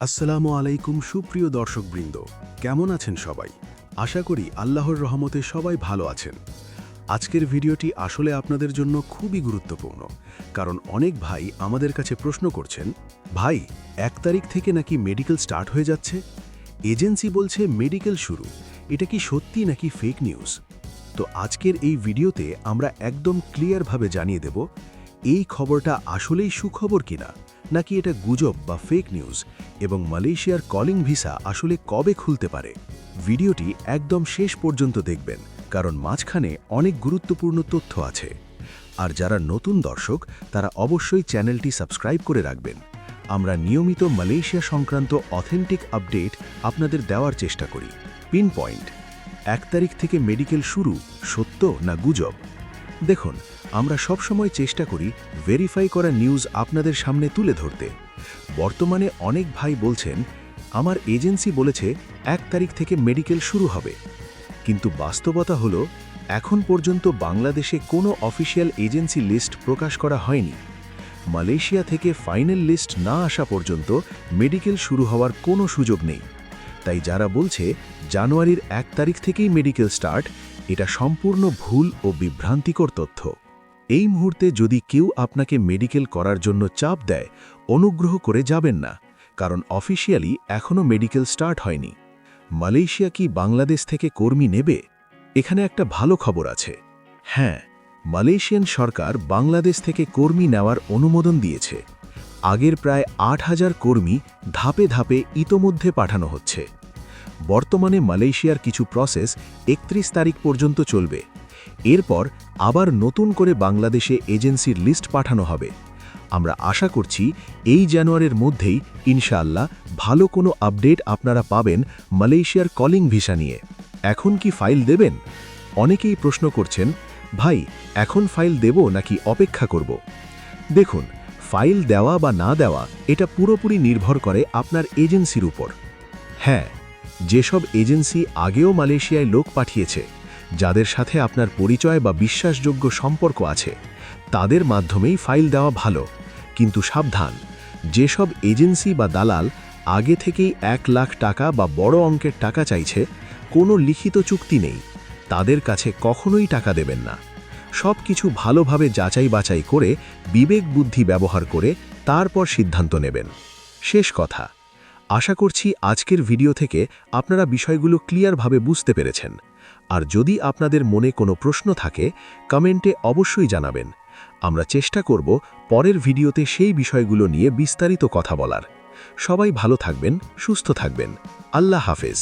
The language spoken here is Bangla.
আসসালামু আলাইকুম সুপ্রিয় দর্শকবৃন্দ, কেমন আছেন সবাই? আশা করি আল্লাহর রহমতে সবাই ভালো আছেন। আজকের ভিডিওটি আসলে আপনাদের জন্য খুবই গুরুত্বপূর্ণ, কারণ অনেক ভাই আমাদের কাছে প্রশ্ন করছেন, ভাই 1 তারিখ থেকে নাকি মেডিকেল স্টার্ট হয়ে যাচ্ছে, এজেন্সি বলছে মেডিকেল শুরু, এটা কি সত্যি নাকি ফেক নিউজ? তো আজকের এই ভিডিওতে আমরা একদম ক্লিয়ারভাবে জানিয়ে দেব এই খবরটা আসলেই সুখবর কিনা, নাকি এটা গুজব বা ফেক নিউজ, এবং মালয়েশিয়ার কলিং ভিসা আসলে কবে খুলতে পারে। ভিডিওটি একদম শেষ পর্যন্ত দেখবেন, কারণ মাঝখানে অনেক গুরুত্বপূর্ণ তথ্য আছে। আর যারা নতুন দর্শক তারা অবশ্যই চ্যানেলটি সাবস্ক্রাইব করে রাখবেন। আমরা নিয়মিত মালয়েশিয়া সংক্রান্ত অথেন্টিক আপডেট আপনাদের দেওয়ার চেষ্টা করি। পিন পয়েন্ট: 1 তারিখ থেকে মেডিকেল শুরু, সত্য না গুজব? দেখুন, আমরা সবসময় চেষ্টা করি ভেরিফাই করা নিউজ আপনাদের সামনে তুলে ধরতে। বর্তমানে অনেক ভাই বলছেন, আমার এজেন্সি বলেছে 1 তারিখ থেকে মেডিকেল শুরু হবে, কিন্তু বাস্তবতা হলো এখন পর্যন্ত বাংলাদেশে কোনো অফিসিয়াল এজেন্সি লিস্ট প্রকাশ করা হয়নি। মালয়েশিয়া থেকে ফাইনাল লিস্ট না আসা পর্যন্ত মেডিকেল শুরু হওয়ার কোনো সুযোগ নেই। তাই যারা বলছে জানুয়ারির 1 তারিখ থেকেই মেডিকেল স্টার্ট, এটা সম্পূর্ণ ভুল ও বিভ্রান্তিকর তথ্য। এই মুহূর্তে যদি কেউ আপনাকে মেডিকেল করার জন্য চাপ দেয়, অনুগ্রহ করে যাবেন না, কারণ অফিসিয়ালি এখনও মেডিকেল স্টার্ট হয়নি। মালয়েশিয়া কি বাংলাদেশ থেকে কর্মী নেবে? এখানে একটা ভালো খবর আছে। হ্যাঁ, মালয়েশিয়ান সরকার বাংলাদেশ থেকে কর্মী নেওয়ার অনুমোদন দিয়েছে। আগের প্রায় ৮,০০০ কর্মী ধাপে ধাপে ইতোমধ্যে পাঠানো হচ্ছে। বর্তমানে মালয়েশিয়ার কিছু প্রসেস ৩১ তারিখ পর্যন্ত চলবে। এরপর আবার নতুন করে বাংলাদেশে এজেন্সির লিস্ট পাঠানো হবে। আমরা আশা করছি এই জানুয়ারির মধ্যেই ইনশাআল্লাহ ভালো কোনো আপডেট আপনারা পাবেন মালয়েশিয়ার কলিং ভিসা নিয়ে। এখন কি ফাইল দেবেন? অনেকেই প্রশ্ন করছেন, ভাই এখন ফাইল দেব নাকি অপেক্ষা করব? দেখুন, ফাইল দেওয়া বা না দেওয়া এটা পুরোপুরি নির্ভর করে আপনার এজেন্সির উপর। হ্যাঁ, যেসব এজেন্সি আগেও মালয়েশিয়ায় লোক পাঠিয়েছে, যাদের সাথে আপনার পরিচয় বা বিশ্বাসযোগ্য সম্পর্ক আছে, তাদের মাধ্যমেই ফাইল দেওয়া ভালো। কিন্তু সাবধান, যেসব এজেন্সি বা দালাল আগে থেকেই 1 লাখ টাকা বা বড় অঙ্কের টাকা চাইছে, কোনো লিখিত চুক্তি নেই, তাদের কাছে কখনোই টাকা দেবেন না। সব কিছু ভালোভাবে যাচাই বাছাই করে, বিবেক বুদ্ধি ব্যবহার করে তারপর সিদ্ধান্ত নেবেন। শেষ কথা, আশা করছি আজকের ভিডিও থেকে আপনারা বিষয়গুলো ক্লিয়ারভাবে বুঝতে পেরেছেন। আর যদি আপনাদের মনে কোনো প্রশ্ন থাকে, কমেন্টে অবশ্যই জানাবেন। আমরা চেষ্টা করব পরের ভিডিওতে সেই বিষয়গুলো নিয়ে বিস্তারিত কথা বলার। সবাই ভালো থাকবেন, সুস্থ থাকবেন। আল্লাহ হাফেজ।